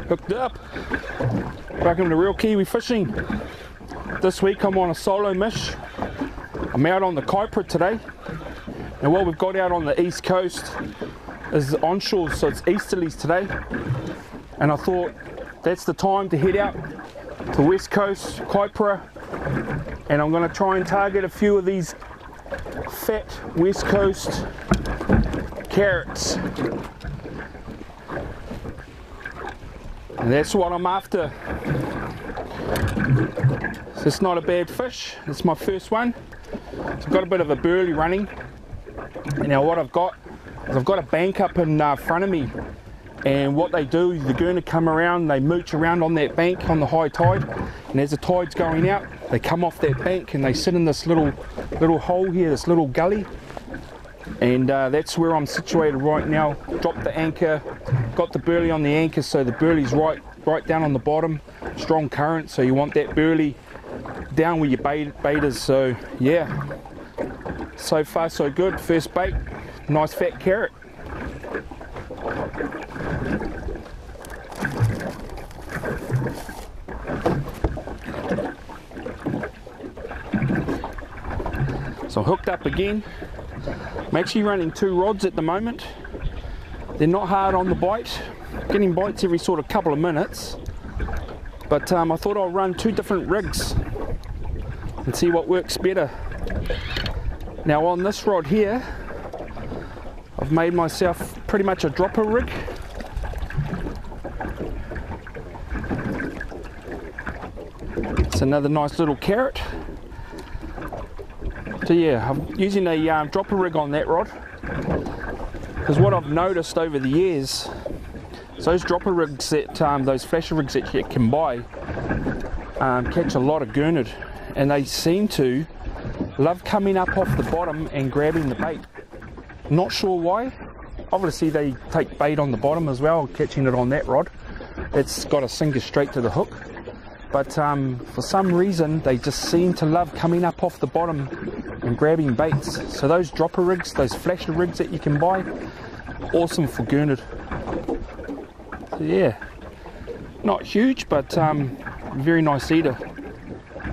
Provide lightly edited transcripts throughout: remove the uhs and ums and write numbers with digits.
Hooked up. Welcome to Real Kiwi Fishing. This week I'm on a solo mish. I'm out on the KIWI today. And what we've got out on the east coast is onshore, so it's easterlies today. And I thought that's the time to head out to west coast, KIWI. And I'm going to try and target a few of these fat west coast carrots. And that's what I'm after. So it's not a bad fish. It's my first one. So I've got a bit of a burley running. And now what I've got is I've got a bank up in front of me. And what they do is they're going to come around, they mooch around on that bank on the high tide. And as the tide's going out, they come off that bank and they sit in this little hole here, this little gully. And that's where I'm situated right now. Dropped the anchor, got the burley on the anchor, so the burley's right down on the bottom. Strong current, so you want that burley down where your bait is. So yeah, so far so good. First bait, nice fat carrot. So hooked up again. I'm actually running 2 rods at the moment. They're not hard on the bite, getting bites every sort of couple of minutes, but I thought I'll run 2 different rigs and see what works better. Now on this rod here, I've made myself pretty much a dropper rig. It's another nice little carrot. So yeah, I'm using a dropper rig on that rod, because what I've noticed over the years is those dropper rigs, that those flasher rigs that you can buy, catch a lot of gurnard, and they seem to love coming up off the bottom and grabbing the bait. Not sure why. Obviously they take bait on the bottom as well, catching it on that rod. It's got a sinker straight to the hook. But for some reason they just seem to love coming up off the bottom and grabbing baits. So those dropper rigs, those flasher rigs that you can buy, awesome for gurnard. So yeah, not huge, but very nice eater,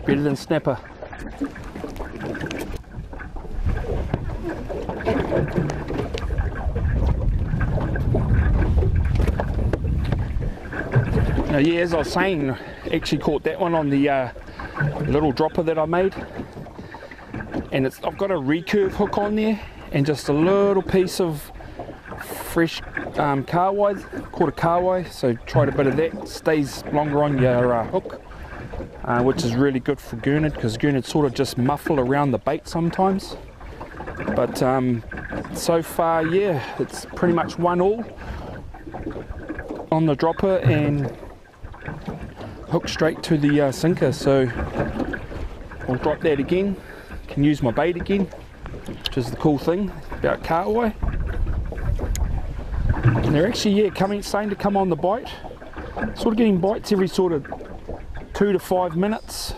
better than snapper. Now yeah, as I was saying, I actually caught that one on the little dropper that I made, and I've got a recurve hook on there and just a little piece of fresh KIWI, caught a KIWI, so tried a bit of that. Stays longer on your hook, which is really good for gurnard, because gurnard sort of just muffle around the bait sometimes. But so far, yeah, it's pretty much 1-all on the dropper and hook straight to the sinker. So I'll drop that again, can use my bait again, which is the cool thing about KIWI. And they're actually, yeah, starting to come on the bite. Sort of getting bites every sort of 2 to 5 minutes,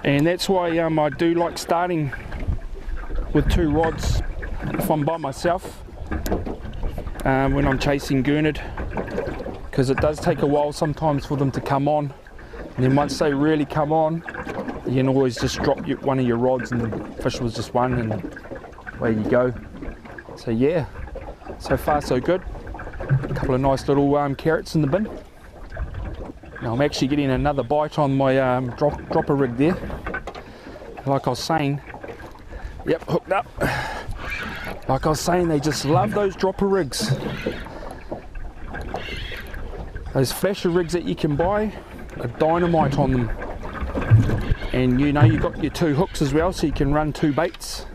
and that's why I do like starting with 2 rods if I'm by myself when I'm chasing gurnard, because it does take a while sometimes for them to come on, and then once they really come on, you can always just drop one of your rods and the fish was just one, and away you go. So yeah, so far so good. A couple of nice little carrots in the bin. Now I'm actually getting another bite on my dropper rig there. Like I was saying, yep, hooked up. Like I was saying, they just love those dropper rigs. Those flasher rigs that you can buy are dynamite on them. And you know, you've got your 2 hooks as well, so you can run 2 baits.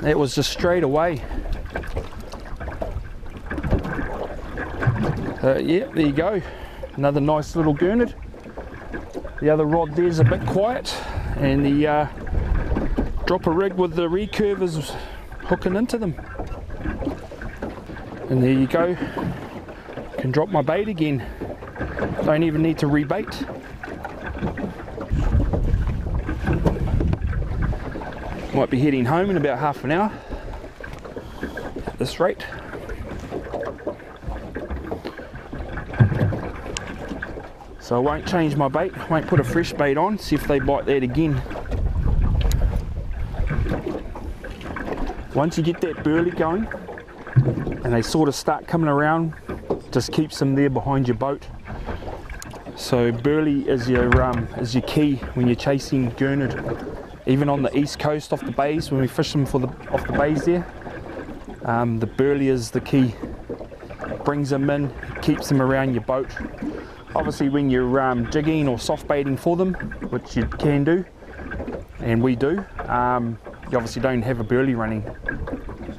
That was just straight away. Yeah, there you go. Another nice little gurnard. The other rod there's a bit quiet, and the dropper rig with the recurve is hooking into them. And there you go. Can drop my bait again. Don't even need to rebait. Might be heading home in about half an hour at this rate. So I won't change my bait, won't put a fresh bait on, see if they bite that again. Once you get that burley going and they sort of start coming around, just keeps them there behind your boat. So burley is your key when you're chasing gurnard. Even on the east coast off the bays, when we fish them off the bays there, the burley is the key. Brings them in, keeps them around your boat. Obviously when you're jigging or soft baiting for them, which you can do, and we do, you obviously don't have a burley running,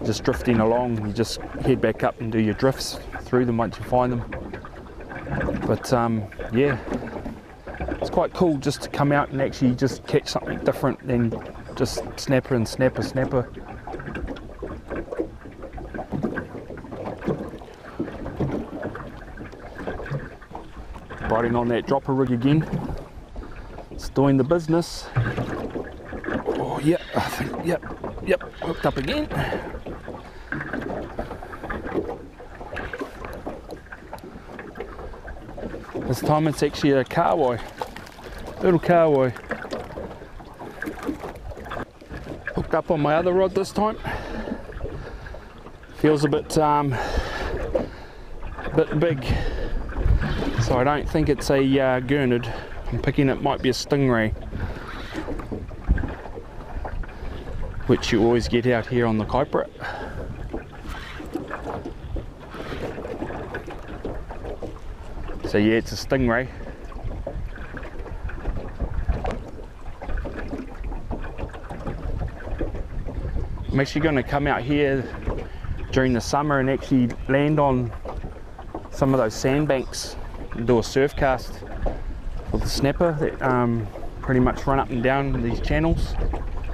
just drifting along. You just head back up and do your drifts through them once you find them. But yeah, it's quite cool just to come out and actually just catch something different than just snapper and snapper, snapper. Biting on that dropper rig again. It's doing the business. Oh yeah, I think, yep, hooked up again. This time it's actually a KIWI, little KIWI. Hooked up on my other rod this time. Feels a bit big, so I don't think it's a gurnard. I'm picking it might be a stingray, which you always get out here on the Kuiper. So yeah, it's a stingray. I'm actually going to come out here during the summer and actually land on some of those sandbanks and do a surf cast with the snapper that pretty much run up and down these channels.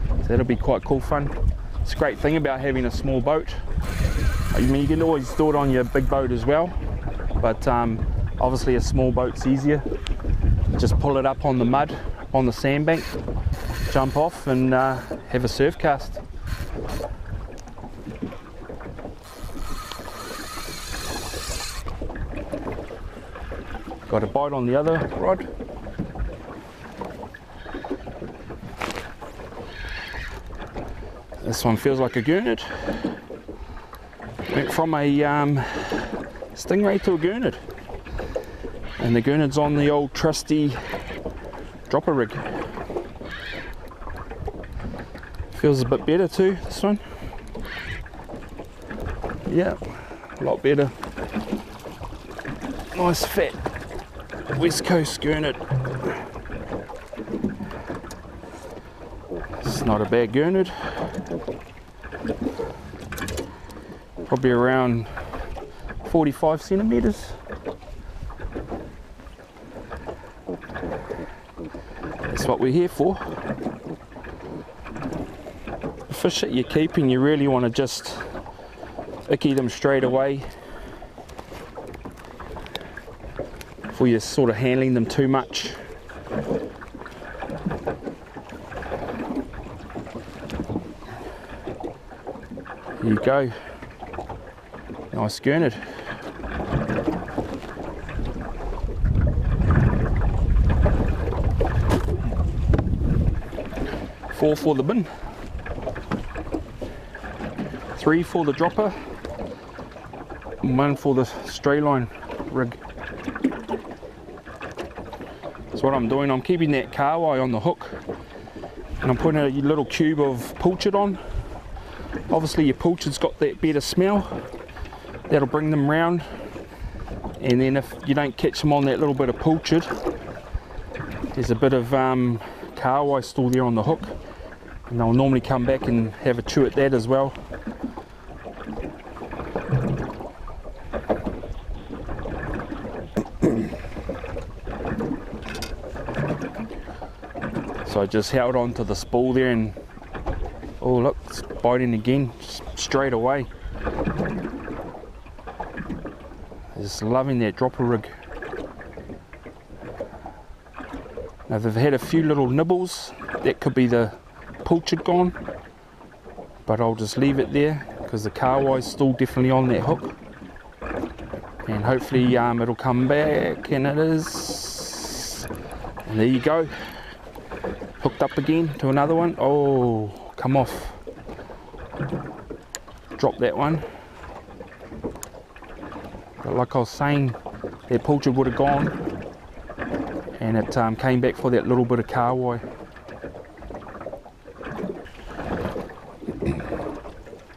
So that'll be quite cool fun. It's a great thing about having a small boat. I mean, you can always do it on your big boat as well, but obviously a small boat's easier. Just pull it up on the mud, on the sandbank, jump off and have a surf cast. Got a bite on the other rod. This one feels like a gurnard. Went from a stingray to a gurnard. And the gurnard's on the old trusty dropper rig. Feels a bit better too, this one. Yeah, a lot better. Nice fat West Coast gurnard. It's not a bad gurnard. Probably around 45 centimeters. That's what we're here for. The fish that you're keeping, you really want to just icky them straight away before you're sort of handling them too much. There you go. Nice gurnard. Four for the bin, 3 for the dropper, and 1 for the stray line rig. So what I'm doing, I'm keeping that KIWI on the hook, and I'm putting a little cube of pilchard on Obviously your pilchard's got that better smell, that'll bring them round. And then if you don't catch them on that little bit of pilchard, there's a bit of KIWI still there on the hook, and they'll normally come back and have a chew at that as well. So I just held on to the spool there, and oh look, it's biting again straight away. Just loving that dropper rig. Now they've had a few little nibbles, that could be the pilchard gone, but I'll just leave it there because the KIWI is still definitely on that hook, and hopefully it'll come back, and it is, and there you go, hooked up again to another one. Oh, come off, drop that one. But like I was saying, that pilchard would have gone, and it came back for that little bit of KIWI.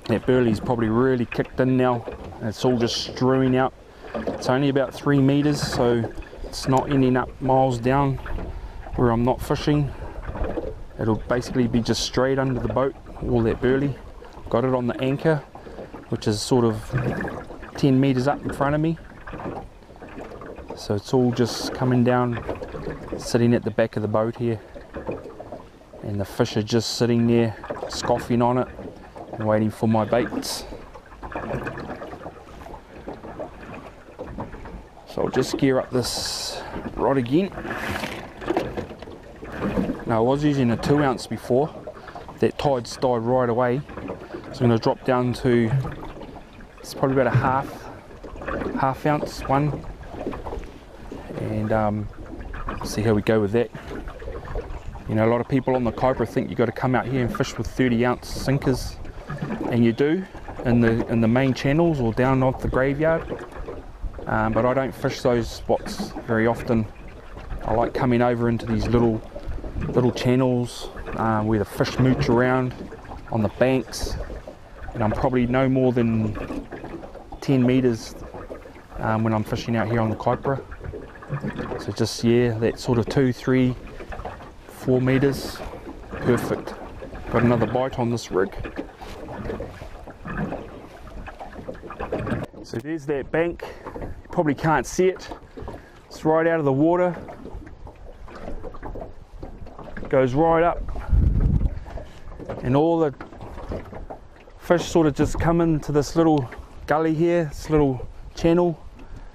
That burley's probably really kicked in now, and it's all just strewing out. It's only about 3 meters, so it's not ending up miles down where I'm not fishing. It'll basically be just straight under the boat, all that burley. Got it on the anchor, which is sort of 10 meters up in front of me. So it's all just coming down, sitting at the back of the boat here. And the fish are just sitting there, scoffing on it, and waiting for my baits. So I'll just gear up this rod again. Now I was using a 2 ounce before, that tide's died right away. So I'm going to drop down to, it's probably about a half ounce one, and see how we go with that. You know, a lot of people on the KIWI think you've got to come out here and fish with 30 ounce sinkers, and you do in the main channels or down off the graveyard, but I don't fish those spots very often. I like coming over into these little channels where the fish mooch around on the banks, and I'm probably no more than 10 meters when I'm fishing out here on the KIWI. So just, yeah, that sort of 2, 3, 4 meters, perfect. Got another bite on this rig. So there's that bank, you probably can't see it, it's right out of the water, goes right up, and all the fish sort of just come into this little gully here, this little channel,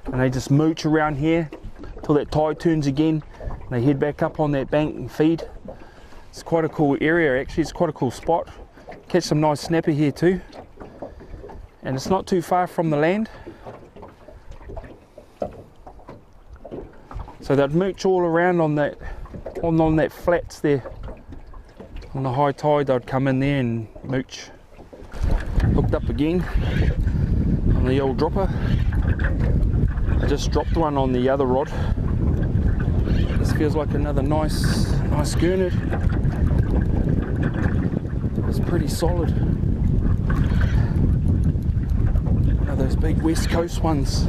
and they just mooch around here till that tide turns again, and they head back up on that bank and feed. It's quite a cool area actually, it's quite a cool spot. Catch some nice snapper here too, and it's not too far from the land. So they'd mooch all around on that flats there. On the high tide they'd come in there and mooch. Hooked up again on the old dropper. I just dropped one on the other rod. This feels like another nice gurnard. It's pretty solid. One of those big West Coast ones.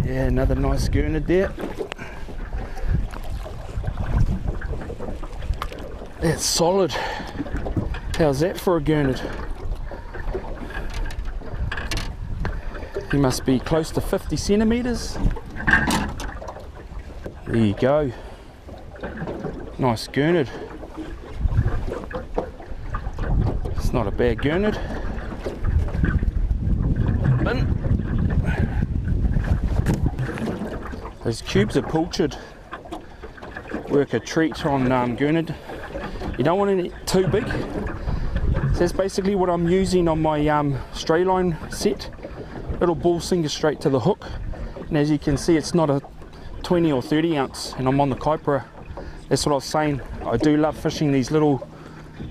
Yeah, another nice gurnard there. That's solid. How's that for a gurnard? He must be close to 50 centimeters. There you go. Nice gurnard. It's not a bad gurnard. Those cubes of pilchard work a treat on gurnard. You don't want it too big. So that's basically what I'm using on my stray line set. Little ball sinker straight to the hook. And as you can see, it's not a 20 or 30 ounce, and I'm on the KIWI. That's what I was saying. I do love fishing these little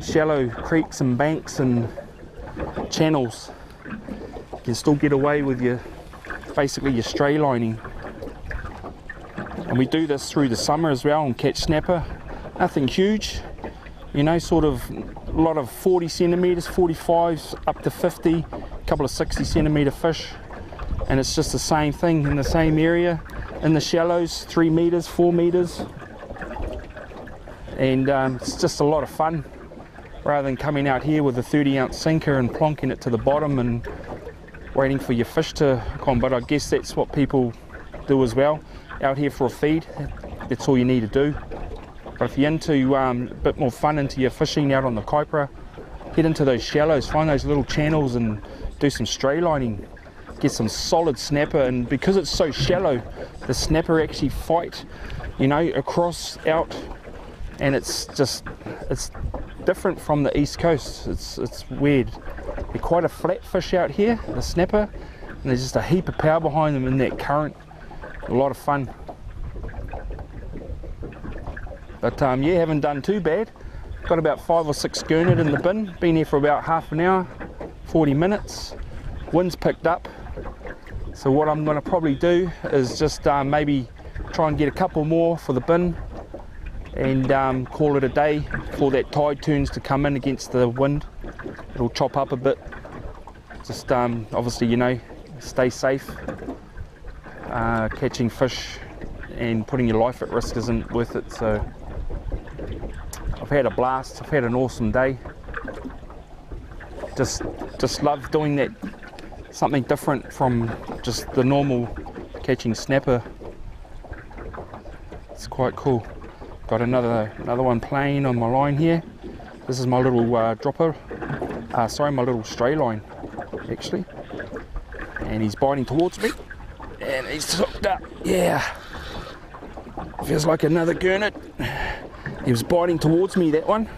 shallow creeks and banks and channels. You can still get away with basically your stray lining. And we do this through the summer as well and catch snapper. Nothing huge, you know, sort of a lot of 40 centimeters, 45s up to 50, a couple of 60 centimeter fish. And it's just the same thing in the same area, in the shallows, 3 meters, 4 meters. And it's just a lot of fun, rather than coming out here with a 30-ounce sinker and plonking it to the bottom and waiting for your fish to come. But I guess that's what people do as well, out here for a feed. That's all you need to do. But if you're into a bit more fun into your fishing out on the Kaipara, head into those shallows, find those little channels and do some stray lining. Get some solid snapper, and because it's so shallow, the snapper actually fight, you know, across out, and it's different from the east coast. It's weird. They're quite a flat fish out here, the snapper, and there's just a heap of power behind them in that current. A lot of fun. But yeah, haven't done too bad. Got about 5 or 6 gurnard in the bin. Been here for about half an hour, 40 minutes. Wind's picked up. So what I'm going to probably do is just maybe try and get a couple more for the bin and call it a day before that tide turns to come in against the wind. It'll chop up a bit. Just obviously, you know, stay safe. Catching fish and putting your life at risk isn't worth it. So I've had a blast. I've had an awesome day. Just love doing that. Something different from just the normal catching snapper. It's quite cool. Got another one playing on my line here. This is my little dropper. Sorry, my little stray line, actually. And he's biting towards me. And he's hooked up. Yeah. Feels like another gurnard. He was biting towards me, that one.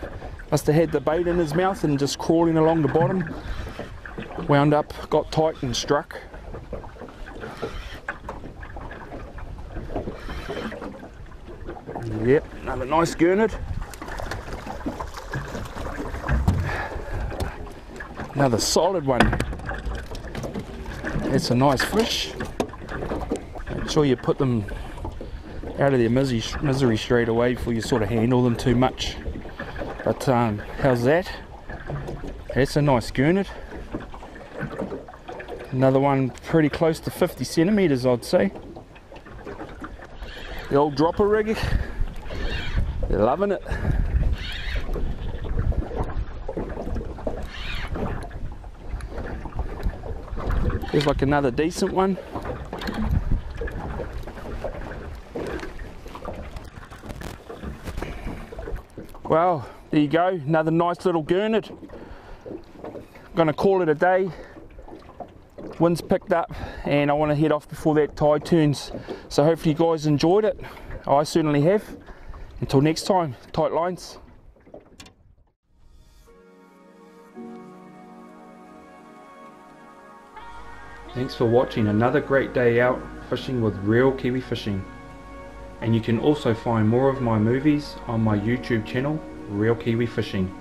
Must have had the bait in his mouth and just crawling along the bottom. Wound up, got tight and struck. Yep, another nice gurnard. Another solid one. That's a nice fish. Make sure you put them out of their misery straight away before you sort of handle them too much. But how's that? That's a nice gurnard. Another one pretty close to 50 centimeters, I'd say. The old dropper rig, they're loving it. Feels like another decent one. Well, there you go, another nice little gurnard. I'm gonna call it a day. Wind's picked up and I want to head off before that tide turns. So hopefully you guys enjoyed it. I certainly have. Until next time, tight lines. Thanks for watching another great day out fishing with Real Kiwi Fishing. And you can also find more of my movies on my YouTube channel, Real Kiwi Fishing.